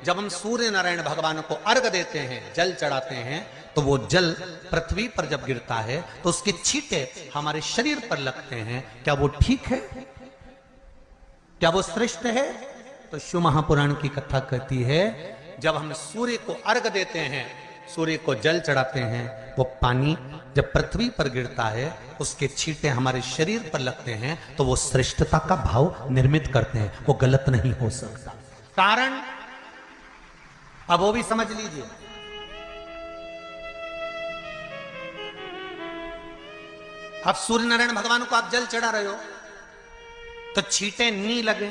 जब हम सूर्य नारायण भगवान को अर्घ देते हैं, जल चढ़ाते हैं, तो वो जल पृथ्वी पर जब गिरता है तो उसके छींटे हमारे शरीर पर लगते हैं। क्या वो ठीक है? क्या वो श्रेष्ठ है? तो शिव महापुराण की कथा कहती है, जब हम सूर्य को अर्घ देते हैं, सूर्य को जल चढ़ाते हैं, वो पानी जब पृथ्वी पर गिरता है, उसके छींटे हमारे शरीर पर लगते हैं, तो वो श्रेष्ठता का भाव निर्मित करते हैं। वो गलत नहीं हो सकता। कारण अब वो भी समझ लीजिए। अब सूर्य नारायण भगवान को आप जल चढ़ा रहे हो तो छींटे नहीं लगे,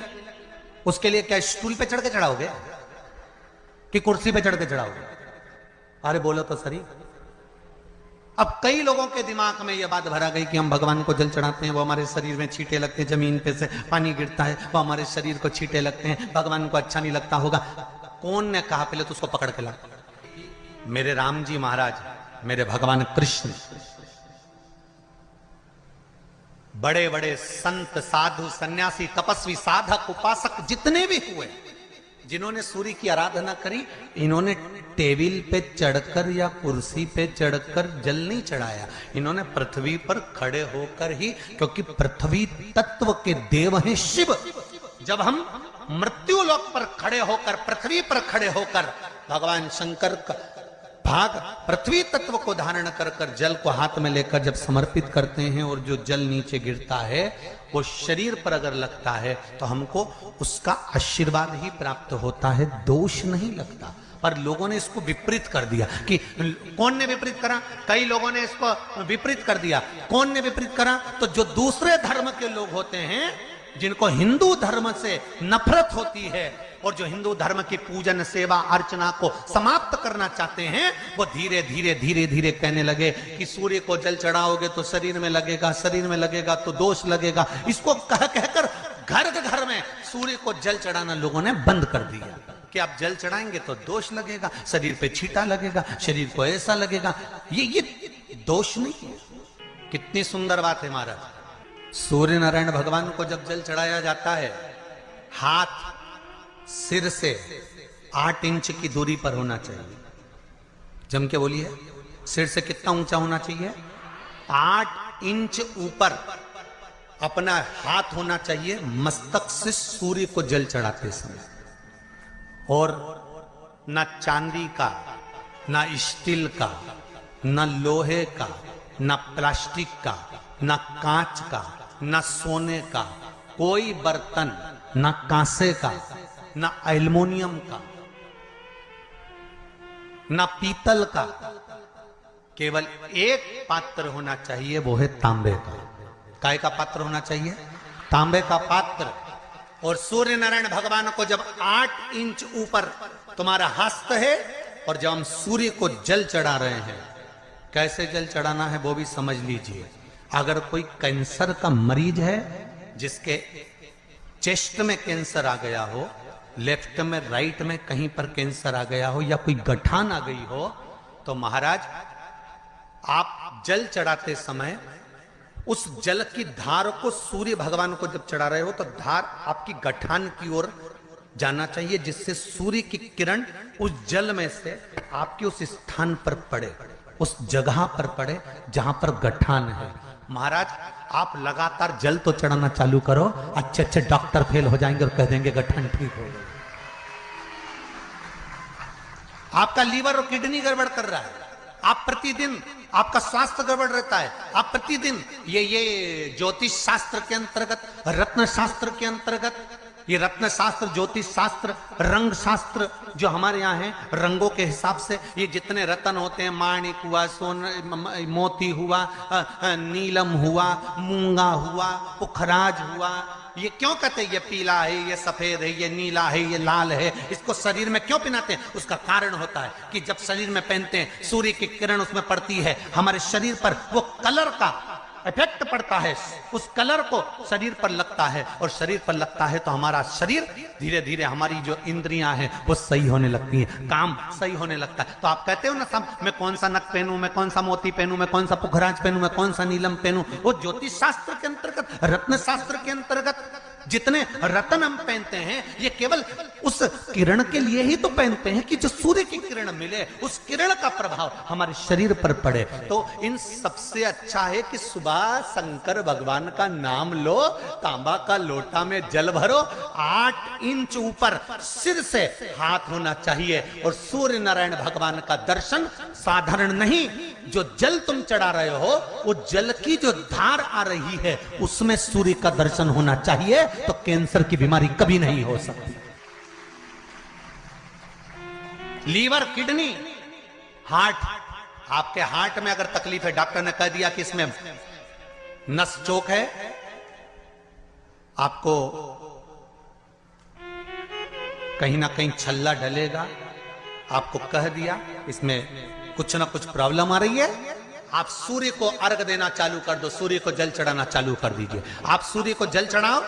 उसके लिए क्या स्टूल पे चढ़ के चढ़ाओगे कि कुर्सी पे चढ़ के चढ़ाओगे? अरे बोलो तो सही। अब कई लोगों के दिमाग में यह बात भरा गई कि हम भगवान को जल चढ़ाते हैं, वो हमारे शरीर में छींटे लगते हैं, जमीन पे से पानी गिरता है, वो हमारे शरीर को छींटे लगते हैं, भगवान को अच्छा नहीं लगता होगा। कौन ने कहा? पहले तो उसको पकड़ के ला। मेरे राम जी महाराज, मेरे भगवान कृष्ण, बड़े बड़े संत, साधु, सन्यासी, तपस्वी, साधक, उपासक जितने भी हुए, जिन्होंने सूर्य की आराधना करी, इन्होंने टेबल पे चढ़कर या कुर्सी पे चढ़कर जल नहीं चढ़ाया। इन्होंने पृथ्वी पर खड़े होकर ही, क्योंकि पृथ्वी तत्व के देव हैं शिव। जब हम मृत्यु लोक पर खड़े होकर, पृथ्वी पर खड़े होकर भगवान शंकर का भाग पृथ्वी तत्व को धारण कर कर जल को हाथ में लेकर जब समर्पित करते हैं, और जो जल नीचे गिरता है वो शरीर पर अगर लगता है तो हमको उसका आशीर्वाद ही प्राप्त होता है, दोष नहीं लगता। पर लोगों ने इसको विपरीत कर दिया। कि कौन ने विपरीत करा? कई लोगों ने इसको विपरीत कर दिया। कौन ने विपरीत करा? तो जो दूसरे धर्म के लोग होते हैं, जिनको हिंदू धर्म से नफरत होती है और जो हिंदू धर्म की पूजन, सेवा, अर्चना को समाप्त करना चाहते हैं, वो धीरे धीरे धीरे धीरे कहने लगे कि सूर्य को जल चढ़ाओगे तो शरीर में लगेगा, शरीर में लगेगा तो दोष लगेगा। इसको कह कहकर घर घर में सूर्य को जल चढ़ाना लोगों ने बंद कर दिया कि आप जल चढ़ाएंगे तो दोष लगेगा, शरीर पे छींटा लगेगा, शरीर को ऐसा लगेगा। ये दोष नहीं है। कितनी सुंदर बात है महाराज। सूर्य नारायण भगवान को जब जल चढ़ाया जाता है, हाथ सिर से 8 इंच की दूरी पर होना चाहिए। जम के बोलिए, सिर से कितना ऊंचा होना चाहिए? 8 इंच ऊपर अपना हाथ होना चाहिए मस्तक से सूर्य को जल चढ़ाते समय। और ना चांदी का, ना स्टील का, ना लोहे का, ना प्लास्टिक का, ना कांच का, ना सोने का कोई बर्तन, ना कांसे का, ना एल्युमिनियम का, ना पीतल का, केवल एक पात्र होना चाहिए, वो है तांबे का। काय का पात्र होना चाहिए? तांबे का पात्र। और सूर्य नारायण भगवान को जब 8 इंच ऊपर तुम्हारा हस्त है, और जब हम सूर्य को जल चढ़ा रहे हैं, कैसे जल चढ़ाना है वो भी समझ लीजिए। अगर कोई कैंसर का मरीज है, जिसके चेस्ट में कैंसर आ गया हो, लेफ्ट में, राइट में कहीं पर कैंसर आ गया हो, या कोई गठान आ गई हो, तो महाराज आप जल चढ़ाते समय उस जल की धार को सूर्य भगवान को जब चढ़ा रहे हो तो धार आपकी गठान की ओर जाना चाहिए, जिससे सूर्य की किरण उस जल में से आपके उस स्थान पर पड़े, उस जगह पर पड़े जहां पर गठान है। महाराज आप लगातार जल तो चढ़ाना चालू करो, अच्छे अच्छे डॉक्टर फेल हो जाएंगे और कह देंगे गठन ठीक हो गई। आपका लीवर और किडनी गड़बड़ कर रहा है, आप प्रतिदिन, आपका स्वास्थ्य गड़बड़ रहता है, आप प्रतिदिन ये ज्योतिष शास्त्र के अंतर्गत, रत्न शास्त्र के अंतर्गत, ये रत्न शास्त्र, ज्योतिष शास्त्र, रंग शास्त्र जो हमारे यहाँ है, रंगों के हिसाब से ये जितने रत्न होते हैं, माणिक हुआ, सोन, मोती हुआ, नीलम हुआ, मूंगा हुआ, पुखराज हुआ, ये क्यों कहते हैं ये पीला है, ये सफेद है, ये नीला है, ये लाल है, इसको शरीर में क्यों पहनाते हैं? उसका कारण होता है कि जब शरीर में पहनते हैं, सूर्य की किरण उसमें पड़ती है, हमारे शरीर पर वो कलर का इफेक्ट पड़ता है, उस कलर को शरीर पर लगता है, और शरीर पर लगता है तो हमारा शरीर धीरे धीरे, हमारी जो इंद्रियां हैं वो सही होने लगती हैं, काम सही होने लगता है। तो आप कहते हो ना सब, मैं कौन सा नक पहनूं, मैं कौन सा मोती पहनूं, मैं कौन सा पुखराज पहनूं, मैं कौन सा नीलम पहनूं, वो ज्योतिष शास्त्र के अंतर्गत, रत्न शास्त्र के अंतर्गत जितने रत्न हम पहनते हैं ये केवल उस किरण के लिए ही तो पहनते हैं कि जो सूर्य की किरण मिले, उस किरण का प्रभाव हमारे शरीर पर पड़े। तो इन सबसे अच्छा है कि सुबह शंकर भगवान का नाम लो, तांबा का लोटा में जल भरो, 8 इंच ऊपर सिर से हाथ होना चाहिए, और सूर्य नारायण भगवान का दर्शन साधारण नहीं, जो जल तुम चढ़ा रहे हो वो जल की जो धार आ रही है उसमें सूर्य का दर्शन होना चाहिए, तो कैंसर की बीमारी कभी नहीं हो सकती। लीवर, किडनी, हार्ट, आपके हार्ट में अगर तकलीफ है, डॉक्टर ने कह दिया कि इसमें नस चोक है, आपको कहीं ना कहीं छल्ला डलेगा, आपको कह दिया इसमें कुछ ना कुछ प्रॉब्लम आ रही है, आप सूर्य को अर्घ देना चालू कर दो, सूर्य को जल चढ़ाना चालू कर दीजिए। आप सूर्य को जल चढ़ाओ,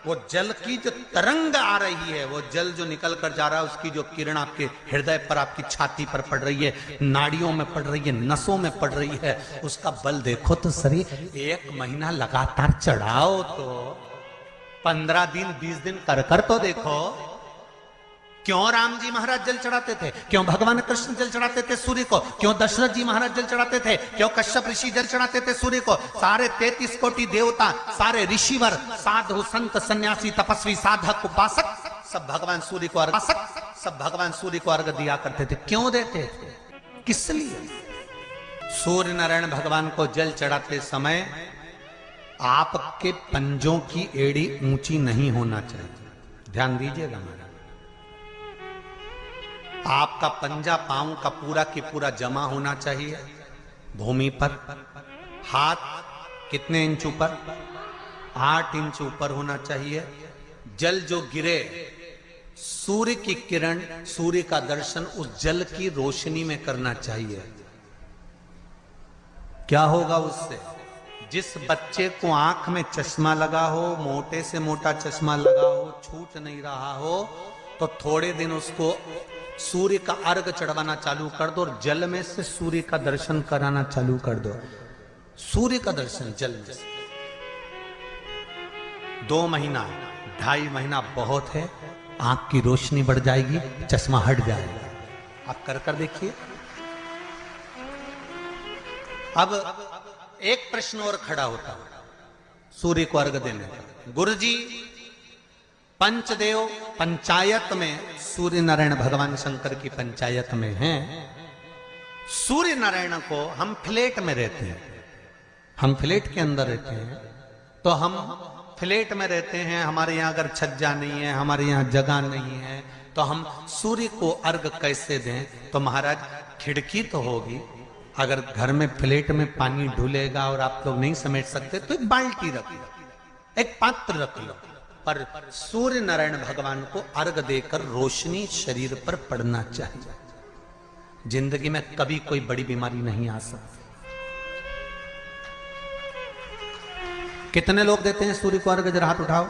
वो जल की जो तरंग आ रही है, वो जल जो निकल कर जा रहा है, उसकी जो किरण आपके हृदय पर, आपकी छाती पर पड़ रही है, नाड़ियों में पड़ रही है, नसों में पड़ रही है, उसका बल देखो तो सही। 1 महीना लगातार चढ़ाओ, तो 15 दिन 20 दिन कर तो देखो। क्यों राम जी महाराज जल चढ़ाते थे, क्यों भगवान कृष्ण जल चढ़ाते थे सूर्य को, क्यों दशरथ जी महाराज जल चढ़ाते थे, क्यों कश्यप ऋषि जल चढ़ाते थे सूर्य को, सारे 33 कोटि देवता, सारे ऋषिवर, साधु संत सन्यासी तपस्वी साधक उपासक सब भगवान सूर्य को अर्घ, सब भगवान सूर्य को अर्घ दिया करते थे। क्यों देते थे, किस लिए? सूर्य नारायण भगवान को जल चढ़ाते समय आपके पंजों की एड़ी ऊंची नहीं होना चाहिए, ध्यान दीजिएगा मेरा। आपका पंजा पांव का पूरा की पूरा जमा होना चाहिए भूमि पर। हाथ कितने इंच ऊपर, 8 इंच ऊपर होना चाहिए। जल जो गिरे, सूर्य की किरण, सूर्य का दर्शन उस जल की रोशनी में करना चाहिए। क्या होगा उससे? जिस बच्चे को आंख में चश्मा लगा हो, मोटे से मोटा चश्मा लगा हो, छूट नहीं रहा हो, तो थोड़े दिन उसको सूर्य का अर्घ चढ़वाना चालू कर दो, और जल में से सूर्य का दर्शन कराना चालू कर दो। सूर्य का दर्शन जल में से 2 महीना 2.5 महीना बहुत है, आंख की रोशनी बढ़ जाएगी, चश्मा हट जाएगा। आप कर देखिए। अब एक प्रश्न और खड़ा होता है सूर्य को अर्घ देने का। गुरुजी, पंचदेव पंचायत में सूर्य नारायण भगवान शंकर की पंचायत में हैं। सूर्य नारायण को हम फ्लैट में रहते हैं, हम फ्लैट के अंदर रहते हैं, तो हम फ्लैट में रहते हैं, हमारे यहाँ अगर छज्जा नहीं है, हमारे यहाँ जगह नहीं है, तो हम सूर्य को अर्घ कैसे दें? तो महाराज खिड़की तो होगी, अगर घर में फ्लैट में पानी ढुलेगा और आप लोग नहीं समेट सकते तो एक बाल्टी रख लो, एक पात्र रख लो, पर सूर्य नारायण भगवान को अर्घ देकर रोशनी शरीर पर पड़ना चाहिए। जिंदगी में कभी कोई बड़ी बीमारी नहीं आ सकती। कितने लोग देते हैं सूर्य को अर्घ? जरा हाथ उठाओ।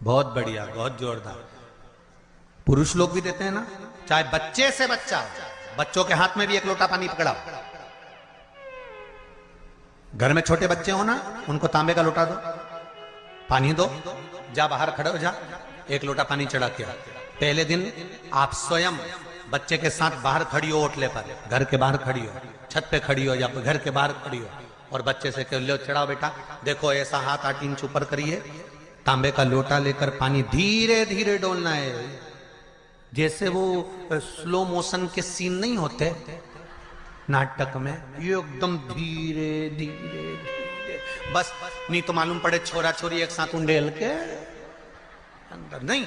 बहुत बढ़िया, बहुत जोरदार। पुरुष लोग भी देते हैं ना, चाहे बच्चे से बच्चा, बच्चों के हाथ में भी 1 लोटा पानी पकड़ाओ। घर में छोटे बच्चे हो ना, उनको तांबे का लोटा दो, पानी दो, जा बाहर खड़े हो जा, 1 लोटा पानी चढ़ा के। पहले दिन आप स्वयं बच्चे के साथ बाहर खड़ी हो, ओटले पर, घर के बाहर खड़ी हो, छत पे खड़ी हो या घर के बाहर खड़ी हो, और बच्चे से कह लो चढ़ाओ बेटा, देखो ऐसा हाथ 8 इंच ऊपर करिए, तांबे का लोटा लेकर पानी धीरे धीरे डोलना है, जैसे वो स्लो मोशन के सीन नहीं होते नाटक में, ये एकदम धीरे धीरे धीरे, बस नहीं तो मालूम पड़े छोरा छोरी एक साथ उंडेल के अंदर नहीं।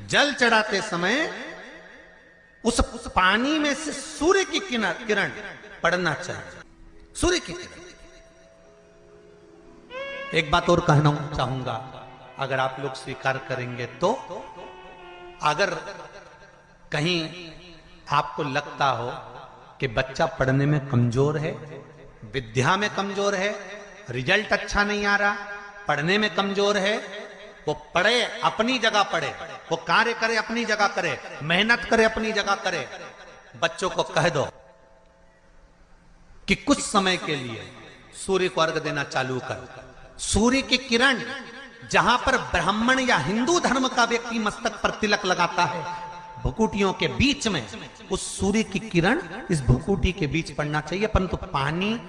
जल चढ़ाते समय उस पानी में से सूर्य की किरण पड़ना चाहिए, सूर्य की किरण। एक बात और कहना चाहूंगा, अगर आप लोग स्वीकार करेंगे तो, अगर कहीं आपको लगता हो कि बच्चा पढ़ने में कमजोर है, विद्या में कमजोर है, रिजल्ट अच्छा नहीं आ रहा, पढ़ने में कमजोर है, वो पढ़े, अपनी जगह पढ़े, वो कार्य करे, अपनी जगह करे, मेहनत करे, अपनी जगह करे। बच्चों को कह दो कि कुछ समय के लिए सूर्य को अर्घ देना चालू कर। सूर्य की किरण जहां पर ब्राह्मण या हिंदू धर्म का व्यक्ति मस्तक पर तिलक लगाता है, भुकुटियों के बीच में उस सूर्य की किरण इस भुकुटी के बीच पड़ना चाहिए, परंतु पानी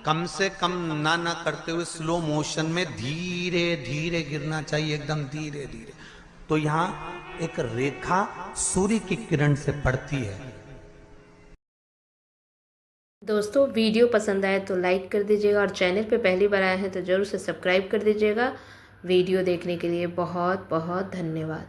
कम से कम ना करते हुए स्लो मोशन में धीरे धीरे गिरना चाहिए, एकदम धीरे धीरे। तो यहां एक रेखा सूर्य की किरण से पड़ती है। दोस्तों वीडियो पसंद आए तो लाइक कर दीजिएगा और चैनल पे पहली बार आए हैं तो ज़रूर से सब्सक्राइब कर दीजिएगा। वीडियो देखने के लिए बहुत बहुत धन्यवाद।